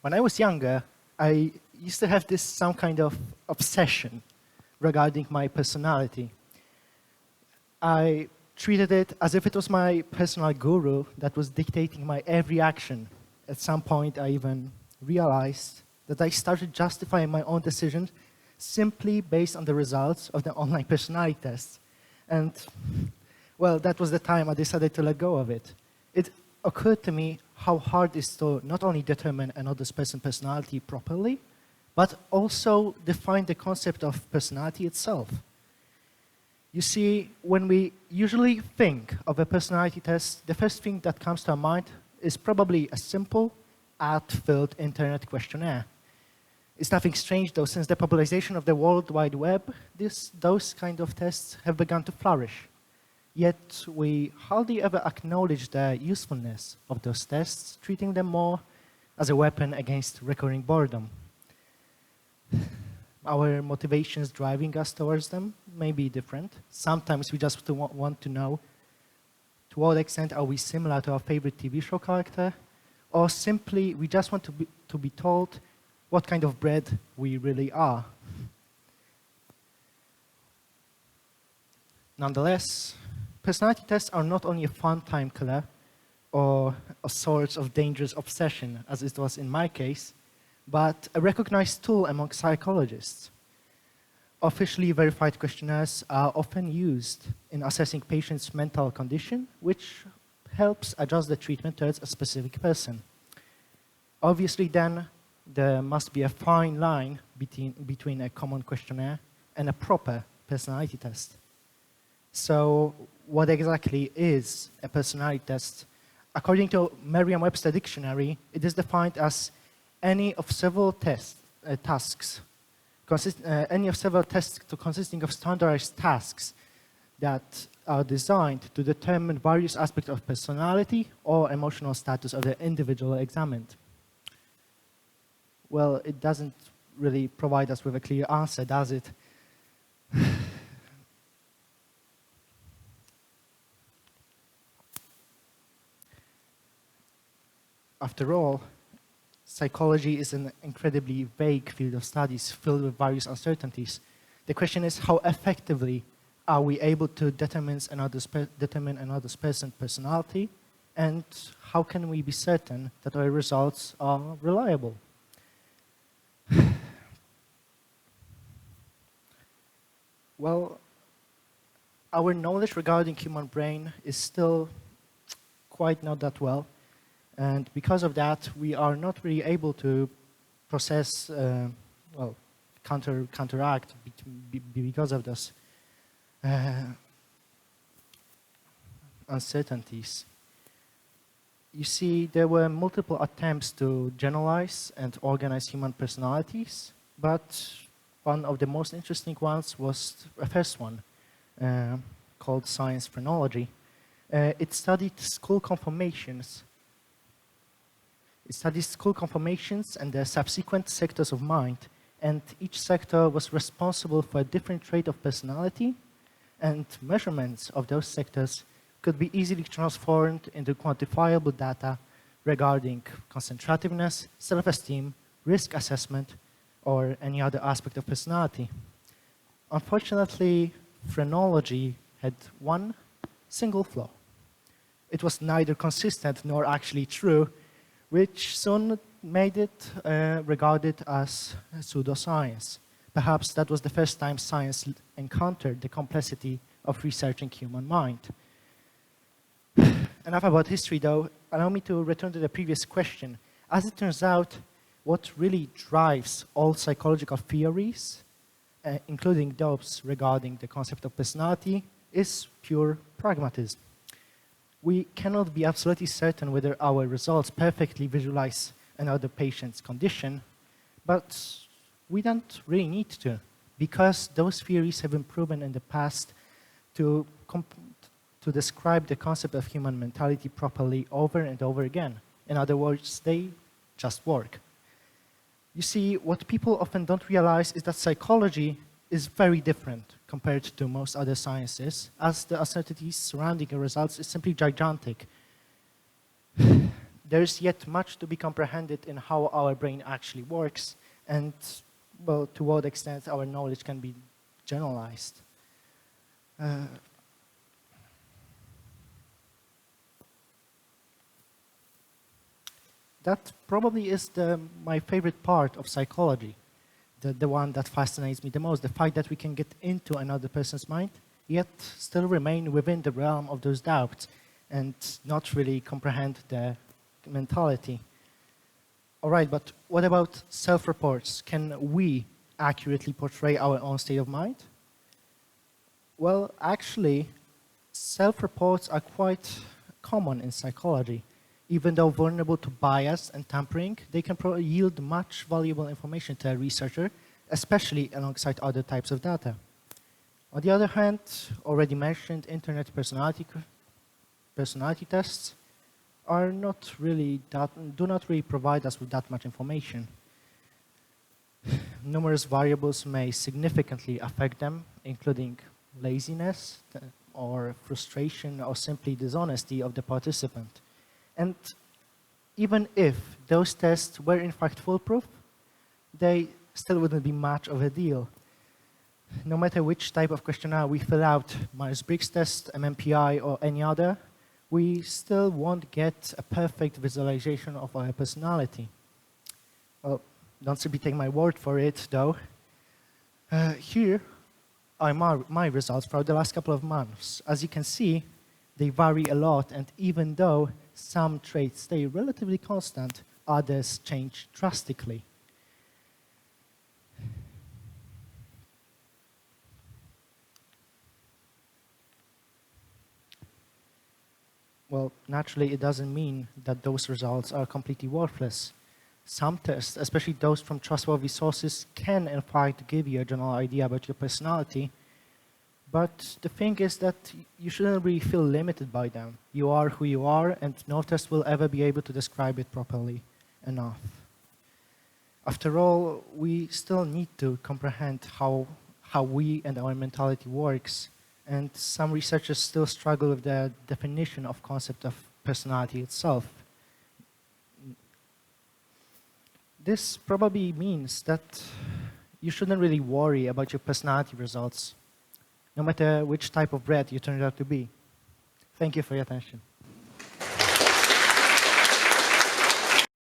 When I was younger, I used to have some kind of obsession regarding my personality. I treated it as if it was my personal guru that was dictating my every action. At some point, I even realized that I started justifying my own decisions simply based on the results of the online personality tests. And, well, that was the time I decided to let go of it. It occurred to me how hard it is to not only determine another person's personality properly, but also define the concept of personality itself. You see, when we usually think of a personality test, the first thing that comes to our mind is probably a simple, ad-filled internet questionnaire. It's nothing strange, though, since the popularization of the World Wide Web, those kind of tests have begun to flourish. Yet we hardly ever acknowledge the usefulness of those tests, treating them more as a weapon against recurring boredom. Our motivations driving us towards them may be different. Sometimes we just want to know to what extent are we similar to our favorite TV show character, or simply we just want to be told what kind of bread we really are. Nonetheless, personality tests are not only a fun time killer or a source of dangerous obsession, as it was in my case, but a recognized tool among psychologists. Officially verified questionnaires are often used in assessing patients' mental condition, which helps adjust the treatment towards a specific person. Obviously, then, there must be a fine line between a common questionnaire and a proper personality test. So, what exactly is a personality test? According to Merriam-Webster dictionary, it is defined as any of several tasks consisting of standardized tasks that are designed to determine various aspects of personality or emotional status of the individual examined. Well, it doesn't really provide us with a clear answer, does it? After all, psychology is an incredibly vague field of studies filled with various uncertainties. The question is, how effectively are we able to determine another person's personality, and how can we be certain that our results are reliable? Well, our knowledge regarding human brain is still quite not that well. And because of that, we are not really able to process, counteract because of those uncertainties. You see, there were multiple attempts to generalize and organize human personalities, but one of the most interesting ones was a first one, called science phrenology. It studied school conformations. It studied school conformations and their subsequent sectors of mind, and each sector was responsible for a different trait of personality, and measurements of those sectors could be easily transformed into quantifiable data regarding concentrativeness, self-esteem, risk assessment, or any other aspect of personality. Unfortunately, phrenology had one single flaw. It was neither consistent nor actually true, which soon made it regarded as pseudoscience. Perhaps that was the first time science encountered the complexity of researching human mind. Enough about history, though. Allow me to return to the previous question. As it turns out, what really drives all psychological theories, including those regarding the concept of personality, is pure pragmatism. We cannot be absolutely certain whether our results perfectly visualize another patient's condition, but we don't really need to, because those theories have been proven in the past to describe the concept of human mentality properly over and over again. In other words, they just work. You see, what people often don't realize is that psychology is very different compared to most other sciences, as the uncertainties surrounding the results is simply gigantic. there is yet much to be comprehended in how our brain actually works and, well, to what extent our knowledge can be generalized. That probably is my favorite part of psychology, the one that fascinates me the most, the fact that we can get into another person's mind, yet still remain within the realm of those doubts and not really comprehend their mentality. All right, but what about self-reports? Can we accurately portray our own state of mind? Well, actually, self-reports are quite common in psychology. Even though vulnerable to bias and tampering, they can yield much valuable information to a researcher, especially alongside other types of data. On the other hand, already mentioned internet personality tests are do not really provide us with that much information. Numerous variables may significantly affect them, including laziness or frustration or simply dishonesty of the participant. And even if those tests were in fact foolproof, they still wouldn't be much of a deal. No matter which type of questionnaire we fill out, Myers-Briggs test, MMPI, or any other, we still won't get a perfect visualization of our personality. Well, don't simply take my word for it, though. Here are my results for the last couple of months. As you can see, they vary a lot, and even though some traits stay relatively constant, others change drastically. Well, naturally, it doesn't mean that those results are completely worthless. Some tests, especially those from trustworthy sources, can in fact give you a general idea about your personality. But the thing is that you shouldn't really feel limited by them. You are who you are, and no test will ever be able to describe it properly enough. After all, we still need to comprehend how we and our mentality works, and some researchers still struggle with the definition of concept of personality itself. This probably means that you shouldn't really worry about your personality results, no matter which type of bread you turned out to be. Thank you for your attention.